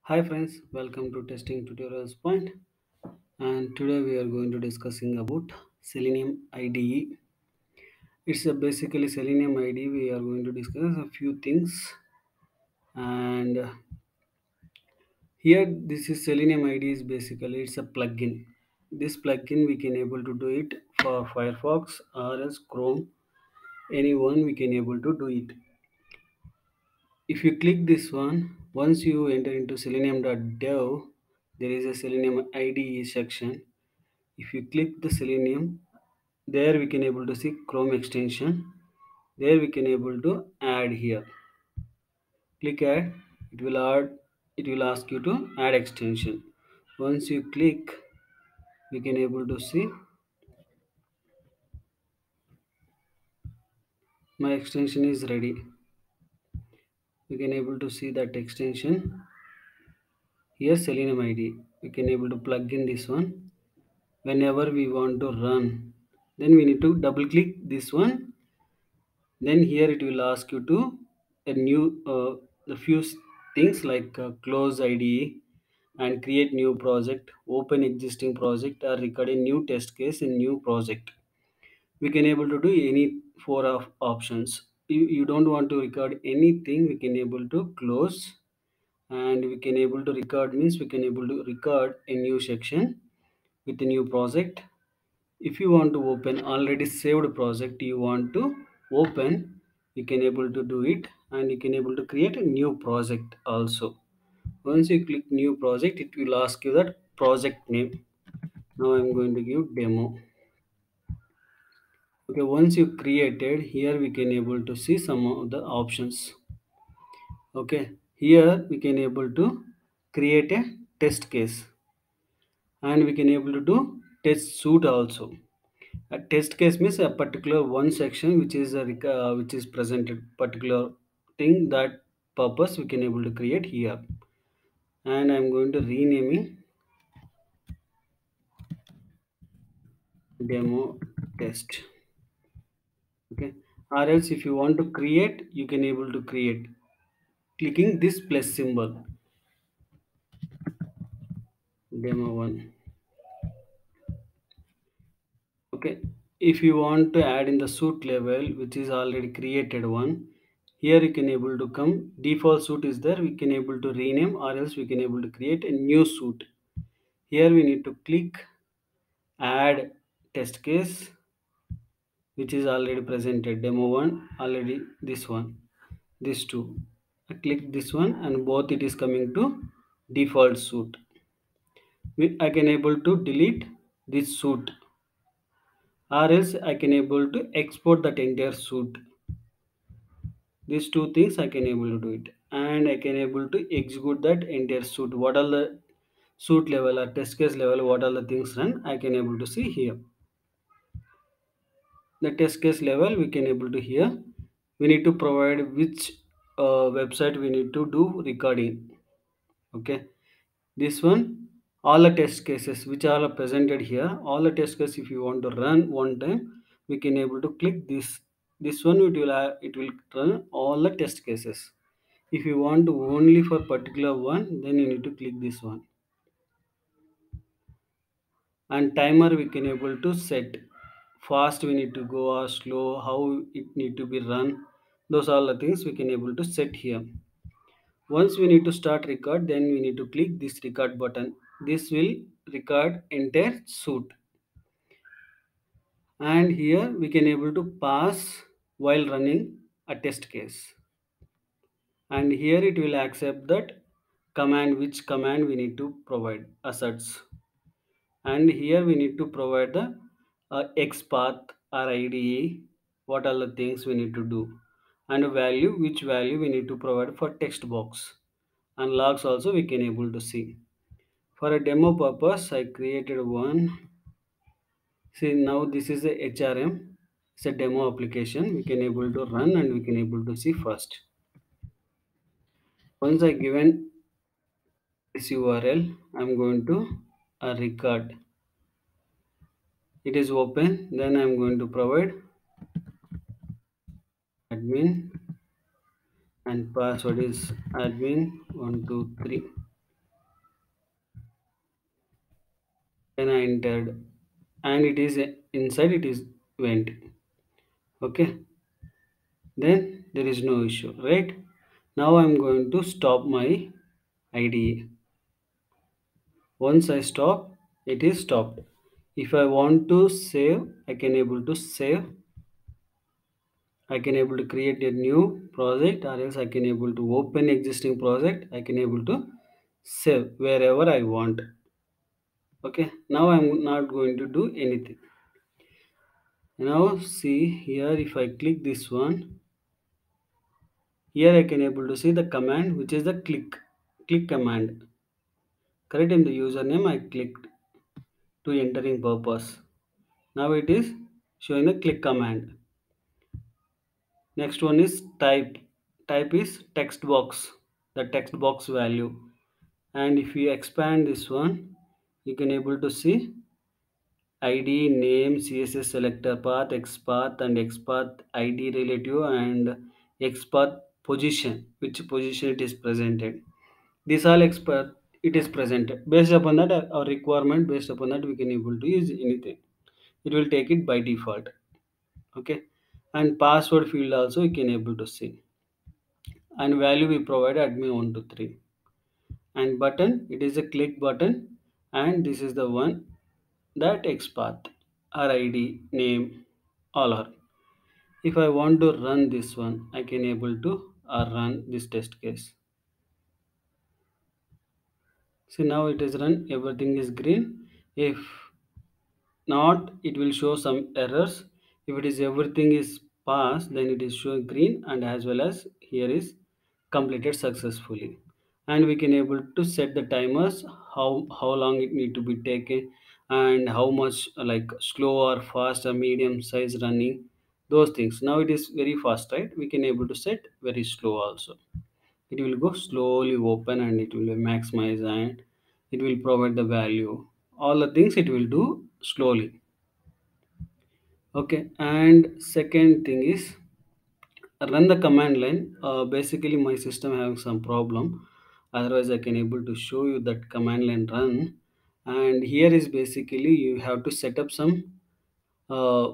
Hi friends, welcome to Testing Tutorials Point. And today we are going to discussing about Selenium IDE. It's a basically Selenium IDE. We are going to discuss a few things. And here, this is Selenium IDE is basically it's a plugin. This plugin we can able to do it for Firefox or else Chrome. Anyone we can able to do it. If you click this one, once you enter into selenium.dev, there is a Selenium IDE section. If you click the Selenium, there we can able to see Chrome extension. There we can able to add here. Click add, it will ask you to add extension. Once you click, we can able to see my extension is ready. We can able to see that extension. Here Selenium ID. We can able to plug in this one. Whenever we want to run, then we need to double click this one. Then here it will ask you to a new the few things like close IDE and create new project, open existing project, or record a new test case in new project. We can able to do any four of options. You don't want to record anything, we can able to close, and we can able to record means we can able to record a new section with a new project. If you want to open already saved project you want to open, you can able to do it, and you can able to create a new project also. Once you click new project, it will ask you that project name. Now I'm going to give demo. Okay, once you created, here we can able to see some of the options. Okay, here we can able to create a test case, and we can able to do test suite also. A test case means a particular one section which is which is presented particular thing, that purpose we can able to create here. And I'm going to renaming demo test. Okay, or else if you want to create, you can able to create clicking this plus symbol, demo one. Okay, if you want to add in the suit level which is already created one, here you can able to come default suit is there, we can able to rename, or else we can able to create a new suit. Here we need to click add test case which is already presented, demo one already, this one, this two. I click this one and both it is coming to default suit. I can able to delete this suit, or else I can able to export that entire suit. These two things I can able to do it, and I can able to execute that entire suit. What are the suit level or test case level, what are the things run, I can able to see here. The test case level we can able to hear, we need to provide which website we need to do recording. Okay, this one, all the test cases which are presented here, all the test cases if you want to run one time, we can able to click this one, it will run all the test cases. If you want to only for particular one, then you need to click this one. And timer we can able to set, fast we need to go or slow, how it need to be run, those are the things we can able to set here. Once we need to start record, then we need to click this record button. This will record entire suit, and here we can able to pass while running a test case, and here it will accept that command, which command we need to provide asserts. And here we need to provide the XPath or IDE, what are the things we need to do, and a value, which value we need to provide for text box, and logs also we can able to see. For a demo purpose, I created one. See, now this is a HRM. It's a demo application. We can able to run and we can able to see first. Once I given this URL, I'm going to record. It is open. Then I'm going to provide admin, and password is admin 123. then I entered, and it is inside, it is went. Okay, then there is no issue, right? Now I'm going to stop my IDE. Once I stop, it is stopped. If I want to save, I can able to save. I can able to create a new project, or else I can able to open existing project. I can able to save wherever I want. Okay, now I'm not going to do anything. Now see here, if I click this one, here I can able to see the command, which is the click command. Correct, in the username I clicked to entering purpose. Now it is showing the click command. Next one is type. Type is text box, the text box value. And if you expand this one, you can able to see ID, name, CSS selector path, XPath, and XPath ID relative, and XPath position, which position it is presented. These all expert it is presented. Based upon that, our requirement, based upon that, we can able to use anything. It will take it by default. Okay, and password field also you can able to see. And value we provide admin 1 to 3. And button, it is a click button, and this is the one that XPath, RID, name, all are. If I want to run this one, I can able to run this test case. See, now it is run, everything is green. If not, it will show some errors. If it is everything is passed, then it is showing green, and as well as here is completed successfully. And we can able to set the timers, how long it need to be taken, and how much like slow or fast or medium size running, those things. Now it is very fast, right? We can able to set very slow also. It will go slowly open, and it will maximize, and it will provide the value, all the things it will do slowly. Okay, and second thing is run the command line. Basically my system having some problem, otherwise I can able to show you that command line run. And here is basically you have to set up some uh,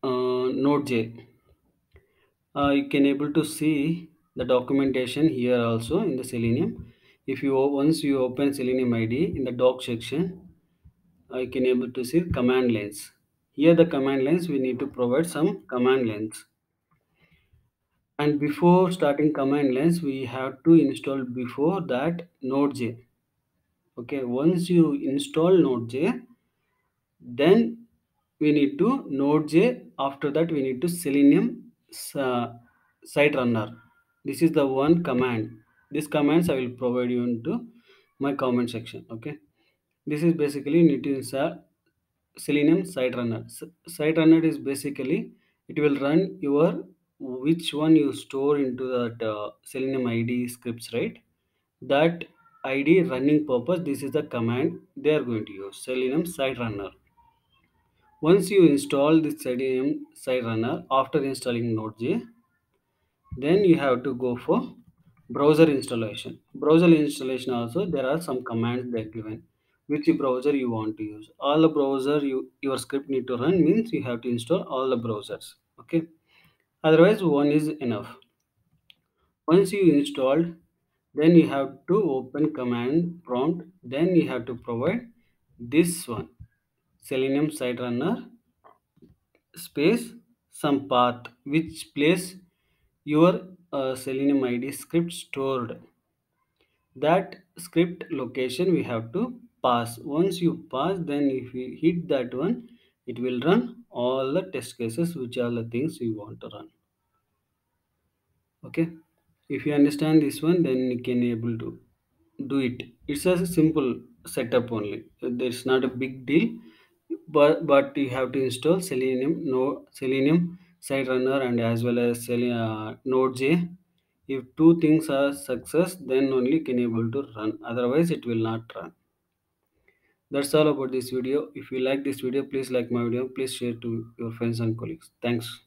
node.js. You can able to see the documentation here also in the Selenium. If you once you open Selenium IDE in the doc section, I can able to see command lines. Here the command lines, we need to provide some command lines. And before starting command lines, we have to install before that Node.js. Okay, once you install Node.js, then we need to Node.js. After that, we need to Selenium site runner. This is the one command. These commands I will provide you into my comment section. Okay, this is basically need to install Selenium site runner. Site runner is basically it will run your which one you store into that Selenium ID scripts, right? That ID running purpose. This is the command they are going to use. Selenium site runner. Once you install this Selenium site runner after installing Node.js, then you have to go for browser installation. Browser installation also there are some commands they are given. Which browser you want to use? All the browser your script need to run means you have to install all the browsers. Okay. Otherwise one is enough. Once you installed, then you have to open command prompt. Then you have to provide this one Selenium site runner space some path which place your Selenium ID script stored. That script location we have to pass. Once you pass, then if you hit that one, it will run all the test cases, which are the things we want to run. Okay, if you understand this one, then you can able to do it. It's a simple setup only. There's not a big deal, but you have to install Selenium, no Selenium site runner, and as well as Node.js. If two things are success, then only can able to run, otherwise it will not run. That's all about this video. If you like this video, please like my video, please share to your friends and colleagues. Thanks.